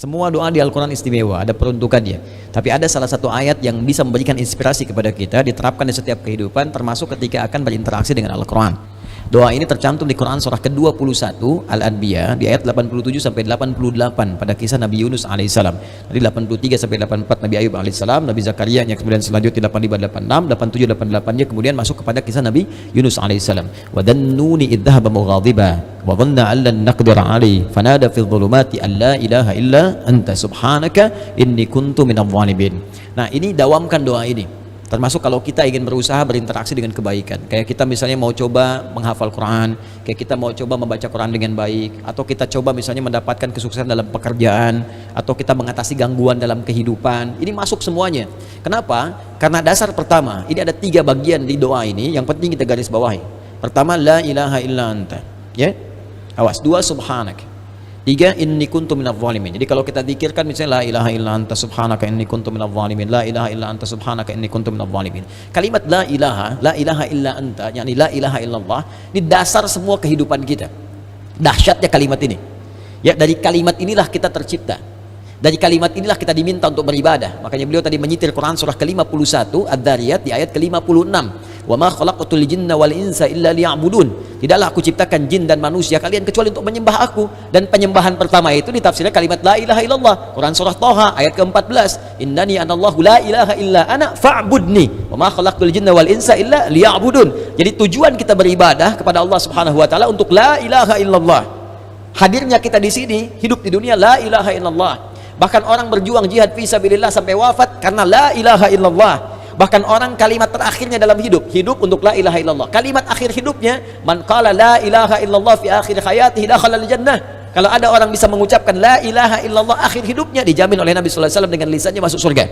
Semua doa di Al-Quran istimewa, ada peruntukannya. Tapi ada salah satu ayat yang bisa memberikan inspirasi kepada kita, diterapkan di setiap kehidupan, termasuk ketika akan berinteraksi dengan Al-Quran. Doa ini tercantum di Quran surah ke-21 Al-Anbiya di ayat 87 sampai 88 pada kisah Nabi Yunus alaihissalam. Tadi 83 sampai 84 Nabi Ayub alaihissalam, Nabi Zakaria yang kemudian selanjutnya 85 86 87 88-nya kemudian masuk kepada kisah Nabi Yunus alaihissalam. Wa dhannuni idh dhahaba mughadiba wa dhanna an lan naqdir alaihi fanada fil dhulumati an la ilaha illa anta subhanaka inni kuntu minadh dhalimin. Nah, ini dawamkan doa ini. Termasuk kalau kita ingin berusaha berinteraksi dengan kebaikan, kayak kita misalnya mau coba menghafal Quran, kayak kita mau coba membaca Quran dengan baik, atau kita coba misalnya mendapatkan kesuksesan dalam pekerjaan, atau kita mengatasi gangguan dalam kehidupan. Ini masuk semuanya. Kenapa? Karena dasar pertama, ini ada 3 bagian di doa ini yang penting kita garis bawahi. Pertama, la ilaha illa anta, ya. Awas. 2, subhanak. 3, inni kuntu minadh dhalimin. Jadi kalau kita zikirkan misalnya la ilaha illa anta subhanaka inni kuntu minadh dhalimin, la ilaha illa anta subhanaka inni kuntu minadh dhalimin. Kalimat la ilaha illa anta, yakni la ilaha illallah, ini dasar semua kehidupan kita. Dahsyatnya kalimat ini. Ya, dari kalimat inilah kita tercipta. Dari kalimat inilah kita diminta untuk beribadah. Makanya beliau tadi menyitir Quran surah ke-51 Ad-Dhariyat di ayat ke-56. Wa ma khalaqatul jinna wal insa illa liya'budun. Tidaklah aku ciptakan jin dan manusia kalian kecuali untuk menyembah aku. Dan penyembahan pertama itu ditafsirkan kalimat la ilaha illallah. Quran surah Thaha ayat ke-14. Innani anallahu la ilaha illa ana fa'budni. Wa ma khalaqatul jinna wal insa illa liya'budun. Jadi tujuan kita beribadah kepada Allah Subhanahu wa taala untuk la ilaha illallah. Hadirnya kita di sini, hidup di dunia la ilaha illallah. Bahkan orang berjuang jihad fisabilillah sampai wafat karena la ilaha illallah. Bahkan orang kalimat terakhirnya dalam hidup untuk la ilaha illallah. Kalimat akhir hidupnya, man qala la ilaha illallah fi akhir hayatihi dakhala al-jannah. Kalau ada orang bisa mengucapkan la ilaha illallah akhir hidupnya, dijamin oleh Nabi sallallahu alaihi wasallam dengan lisannya masuk surga.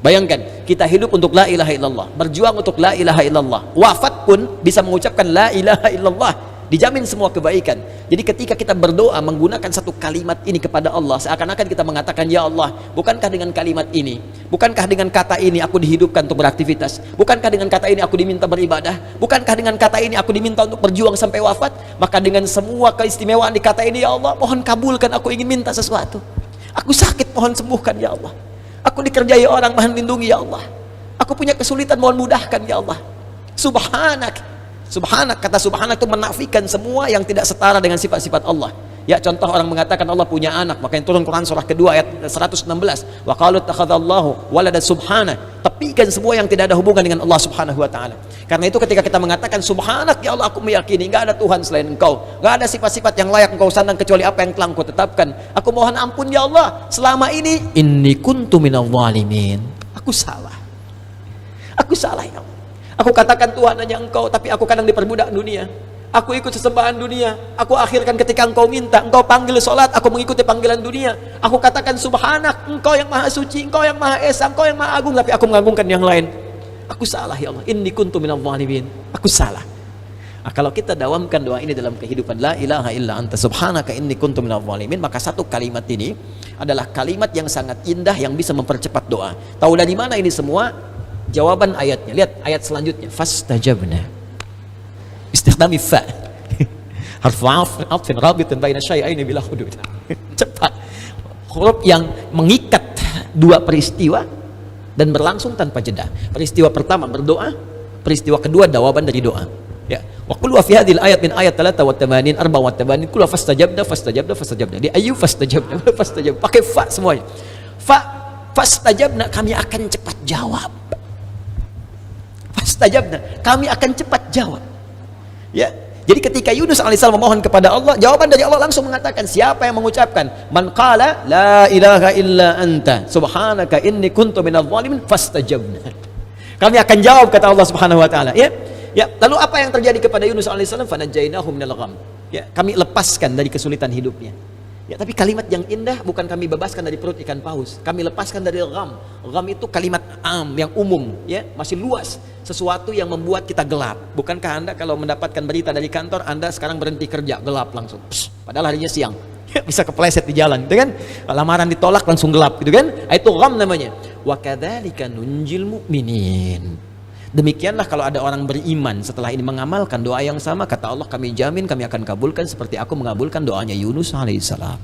Bayangkan, kita hidup untuk la ilaha illallah, berjuang untuk la ilaha illallah. Wafat pun bisa mengucapkan la ilaha illallah. Dijamin semua kebaikan. Jadi ketika kita berdoa menggunakan satu kalimat ini kepada Allah, seakan-akan kita mengatakan, ya Allah, bukankah dengan kalimat ini, bukankah dengan kata ini aku dihidupkan untuk beraktivitas, bukankah dengan kata ini aku diminta beribadah, bukankah dengan kata ini aku diminta untuk berjuang sampai wafat. Maka dengan semua keistimewaan di kata ini, ya Allah, mohon kabulkan, aku ingin minta sesuatu. Aku sakit, mohon sembuhkan, ya Allah. Aku dikerjai orang, mohon lindungi, ya Allah. Aku punya kesulitan, mohon mudahkan, ya Allah. Subhanak. Subhanak, kata subhanak itu menafikan semua yang tidak setara dengan sifat-sifat Allah. Ya, contoh orang mengatakan Allah punya anak, makanya turun Quran surah kedua ayat 116. Wa qalu takhadzallahu walada subhana. Tepikan semua yang tidak ada hubungan dengan Allah Subhanahu wa taala. Karena itu ketika kita mengatakan subhanak, ya Allah, aku meyakini enggak ada Tuhan selain Engkau. Enggak ada sifat-sifat yang layak Engkau sandang kecuali apa yang telah Engkau tetapkan. Aku mohon ampun, ya Allah, selama ini inni kuntu minadh dhalimin. Aku salah. Aku salah, ya Allah. Aku katakan Tuhan hanya Engkau, tapi aku kadang diperbudak dunia. Aku ikut sesembahan dunia. Aku akhirkan ketika Engkau minta, Engkau panggil sholat, aku mengikuti panggilan dunia. Aku katakan subhanak, Engkau yang maha suci, Engkau yang maha esa, Engkau yang maha agung, tapi aku mengagungkan yang lain. Aku salah, ya Allah. Inni kuntu minadh dhalimin. Aku salah. Nah, kalau kita dawamkan doa ini dalam kehidupan, la ilaha illa anta subhanaka inni kuntu minadh dhalimin, maka satu kalimat ini adalah kalimat yang sangat indah yang bisa mempercepat doa. Tahu dari mana ini semua? Jawaban ayatnya, lihat ayat selanjutnya, fastajabna, istikhdami fa harfu atfin rabitin baina syai'aini bila hudud. Cepat, huruf yang mengikat dua peristiwa dan berlangsung tanpa jeda. Peristiwa pertama berdoa, peristiwa kedua jawaban dari doa. Ya, wa qul wa fi hadhil ayat min ayat 83 84 kullu fastajabna di ayu fastajabna pakai fa semuanya. Fastajabna, kami akan cepat jawab. Fastajabna, kami akan cepat jawab. Ya, jadi ketika Yunus alaihissalam memohon kepada Allah, jawaban dari Allah langsung mengatakan, siapa yang mengucapkan man qala la ilaha illa anta subhanaka inni kuntu minadh dhalimin fastajabna, kami akan jawab, kata Allah Subhanahu wa taala. Ya, lalu apa yang terjadi kepada Yunus alaihissalam? Fanajainahu minal gham. Ya, kami lepaskan dari kesulitan hidupnya. Ya, tapi kalimat yang indah bukan kami bebaskan dari perut ikan paus, kami lepaskan dari gham. Gham itu kalimat yang umum, ya, masih luas, sesuatu yang membuat kita gelap. Bukankah Anda kalau mendapatkan berita dari kantor, Anda sekarang berhenti kerja, gelap langsung. Padahal harinya siang. Bisa kepleset di jalan, gitu kan? Lamaran ditolak langsung gelap, gitu kan? Itu gham namanya. Wa kadzalika nunjil mu'minin. Demikianlah kalau ada orang beriman setelah ini mengamalkan doa yang sama, kata Allah, kami jamin kami akan kabulkan seperti aku mengabulkan doanya Yunus alaihissalam.